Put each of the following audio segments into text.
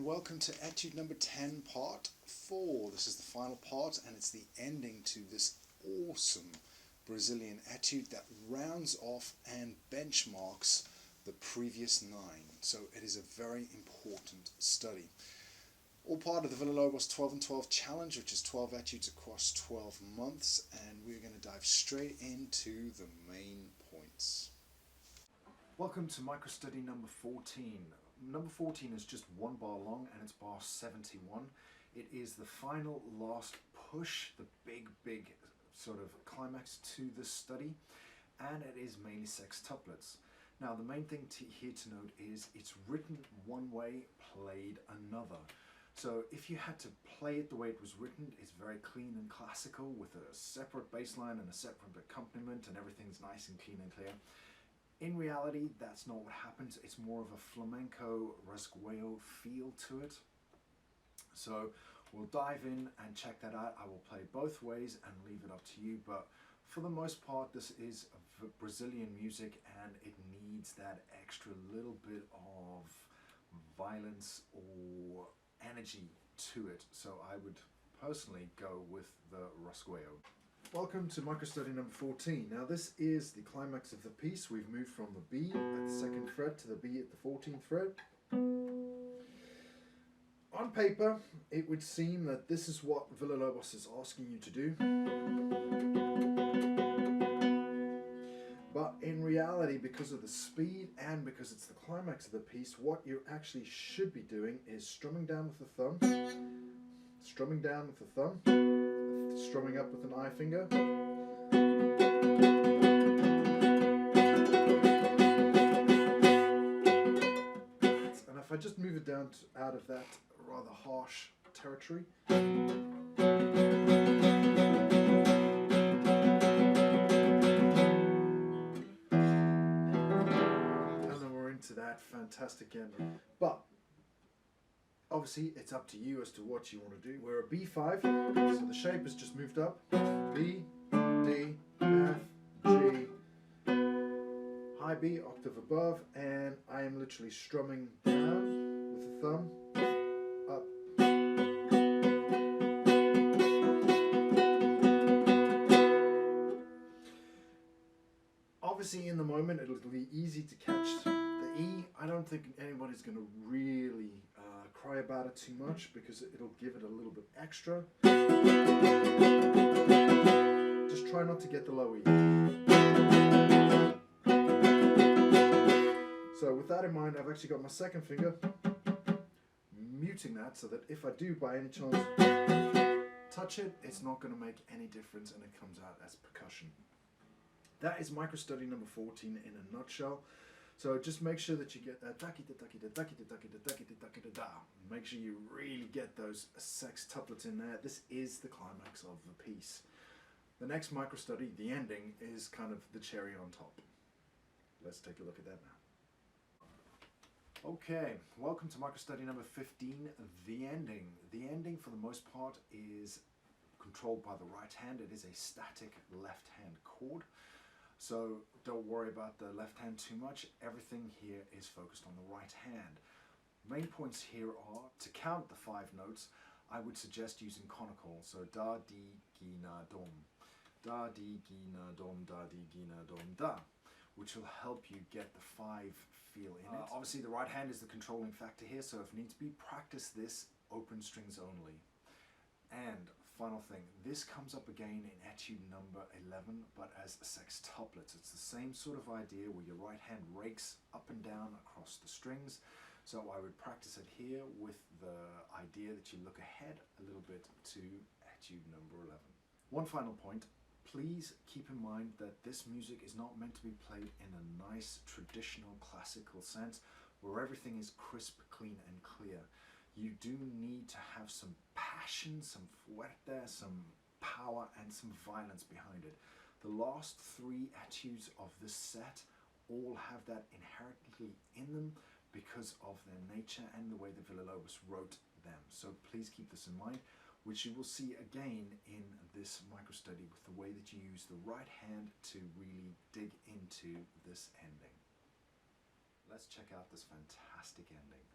and welcome to Etude number 10 part 4. This is the final part and it's the ending to this awesome Brazilian etude that rounds off and benchmarks the previous 9. So it is a very important study. All part of the Villa-Lobos 12 and 12 challenge, which is 12 etudes across 12 months, and we're going to dive straight into the main points. Welcome to microstudy number 14. Number 14 is just one bar long and it's bar 71. It is the final last push, the big sort of climax to this study, and it is mainly sextuplets. Now the main thing here to note is it's written one way, played another. So if you had to play it the way it was written, it's very clean and classical with a separate bass line and a separate accompaniment and everything's nice and clean and clear. In reality, that's not what happens. It's more of a flamenco rasgueo feel to it. So we'll dive in and check that out. I will play both ways and leave it up to you, but for the most part, this is Brazilian music and it needs that extra little bit of violence or energy to it. So I would personally go with the rasgueo. Welcome to microstudy number 14. Now this is the climax of the piece. We've moved from the B at the 2nd fret to the B at the 14th fret. On paper, it would seem that this is what Villa-Lobos is asking you to do. But in reality, because of the speed and because it's the climax of the piece, what you actually should be doing is strumming down with the thumb, strumming down with the thumb, strumming up with an eye finger, and if I just move it down out of that rather harsh territory, and then we're into that fantastic ending. But obviously, it's up to you as to what you want to do. We're a B5, so the shape has just moved up. B, D, F, G, high B, octave above, and I am literally strumming down with the thumb, up. Obviously, in the moment, it'll be easy to catch the E. I don't think anybody's going to really cry about it too much because it'll give it a little bit extra. Just try not to get the low E. So with that in mind, I've actually got my second finger muting that so that if I do by any chance touch it, it's not going to make any difference and it comes out as percussion. That is microstudy number 14 in a nutshell. So just make sure that you get that make sure you really get those sextuplets in there. This is the climax of the piece. The next microstudy, the ending, is kind of the cherry on top. Let's take a look at that now. Okay, welcome to microstudy number 15, the ending. The ending, for the most part, is controlled by the right hand. It is a static left hand chord. So don't worry about the left hand too much. Everything here is focused on the right hand. Main points here are, to count the 5 notes, I would suggest using conical. So da, di, gi, na, dom. Da, di, gi, na, dom, da, di, gi, na, dom, da. Which will help you get the 5 feel in it. Obviously the right hand is the controlling factor here, so if needs be, practice this open strings only. And final thing, this comes up again in etude number 11, but as sextuplets. It's the same sort of idea where your right hand rakes up and down across the strings. So I would practice it here with the idea that you look ahead a little bit to etude number 11. One final point, please keep in mind that this music is not meant to be played in a nice traditional classical sense where everything is crisp, clean and clear. You do need to have some passion, some fuerte, some power and some violence behind it. The last 3 etudes of this set all have that inherently in them because of their nature and the way the Villa-Lobos wrote them. So please keep this in mind, which you will see again in this microstudy with the way that you use the right hand to really dig into this ending. Let's check out this fantastic ending.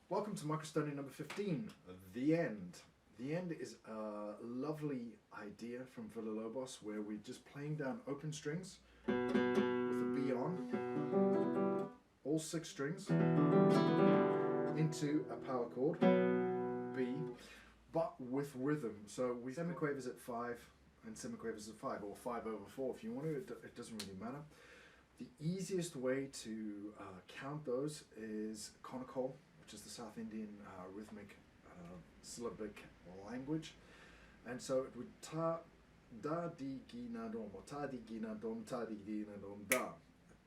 Welcome to microstudy number 15, The End. The End is a lovely idea from Villa-Lobos where we're just playing down open strings with a B on, all 6 strings, into a power chord, B, but with rhythm. So we semiquavers at 5 and semiquavers at 5, or 5/4 if you want to, it doesn't really matter. The easiest way to count those is Konakol, which is the South Indian rhythmic syllabic language. And so it would ta, da, di, gi, na, dom, or ta, di, gi, na, dom, ta, di, gi, na, dom, da.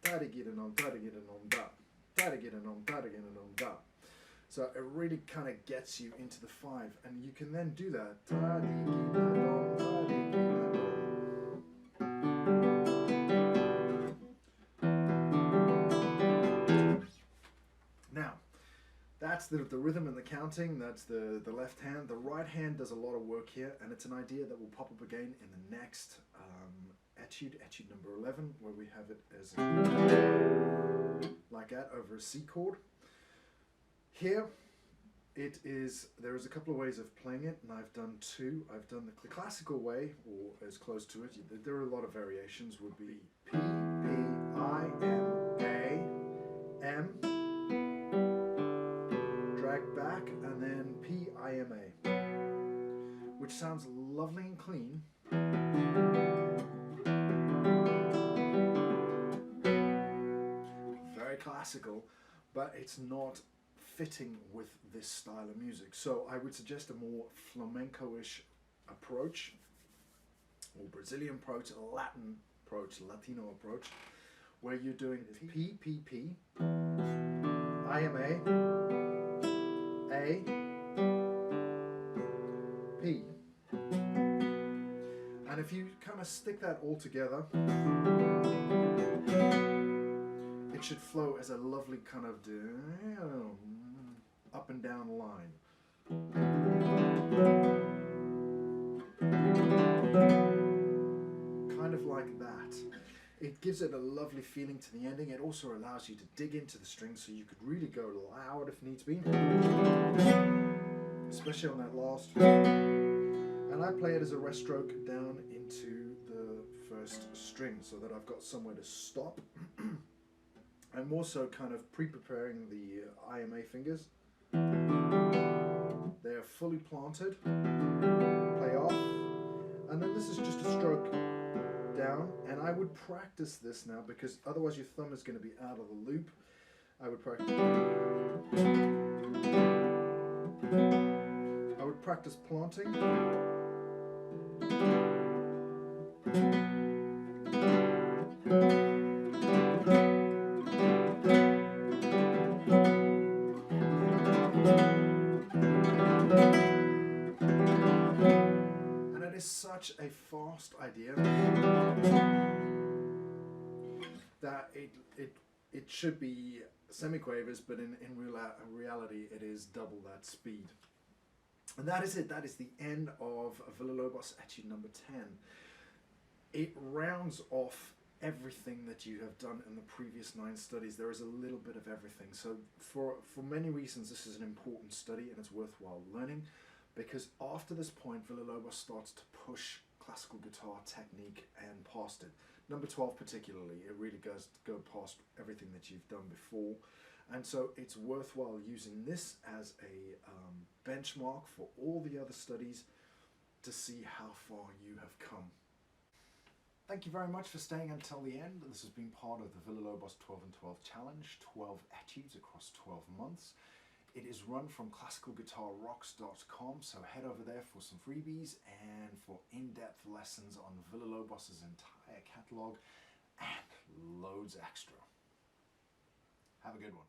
Ta, di, gi, na, dom, ta, di, gi, na, dom, da. Ta, di, gi, na, dom, ta, di, gi, na, dom, da. So it really kind of gets you into the 5. And you can then do that. Ta, di, gi, na, dom, ta, di, gi, na, dom. Now, that's the rhythm and the counting. That's the left hand. The right hand does a lot of work here, and it's an idea that will pop up again in the next etude number 11, where we have it as like that over a C chord. Here, there is a couple of ways of playing it, and I've done 2. I've done the classical way, or as close to it. There are a lot of variations. Would be P, P, I, M, A, M. Drag back, and then P, I, M, A, which sounds lovely and clean. Very classical, but it's not fitting with this style of music. So I would suggest a more flamenco-ish approach, or Brazilian approach, Latin approach, Latino approach, where you're doing P, P, P, I, M, A, P. And if you kind of stick that all together, it should flow as a lovely kind of up and down line. Kind of like that. It gives it a lovely feeling to the ending. It also allows you to dig into the strings, so you could really go loud if needs be, especially on that last. And I play it as a rest stroke down into the first string, so that I've got somewhere to stop. I'm also kind of pre-preparing the IMA fingers. They're fully planted, play off, and then this is just a stroke down. And I would practice this now, because otherwise your thumb is going to be out of the loop. I would practice planting. And it is such a fast idea that it should be semiquavers, but in reality it is double that speed. And that is it. That is the end of Villa-Lobos Etude number 10. It rounds off everything that you have done in the previous 9 studies. There is a little bit of everything. So for many reasons, this is an important study, and it's worthwhile learning, because after this point, Villa-Lobos starts to push classical guitar technique and past it. Number 12 particularly, it really does go past everything that you've done before. And so it's worthwhile using this as a benchmark for all the other studies to see how far you have come. Thank you very much for staying until the end. This has been part of the Villa-Lobos 12 and 12 challenge, 12 etudes across 12 months. It is run from classicalguitarrocks.com, so head over there for some freebies and for in-depth lessons on Villa-Lobos' entire catalogue and loads extra. Have a good one.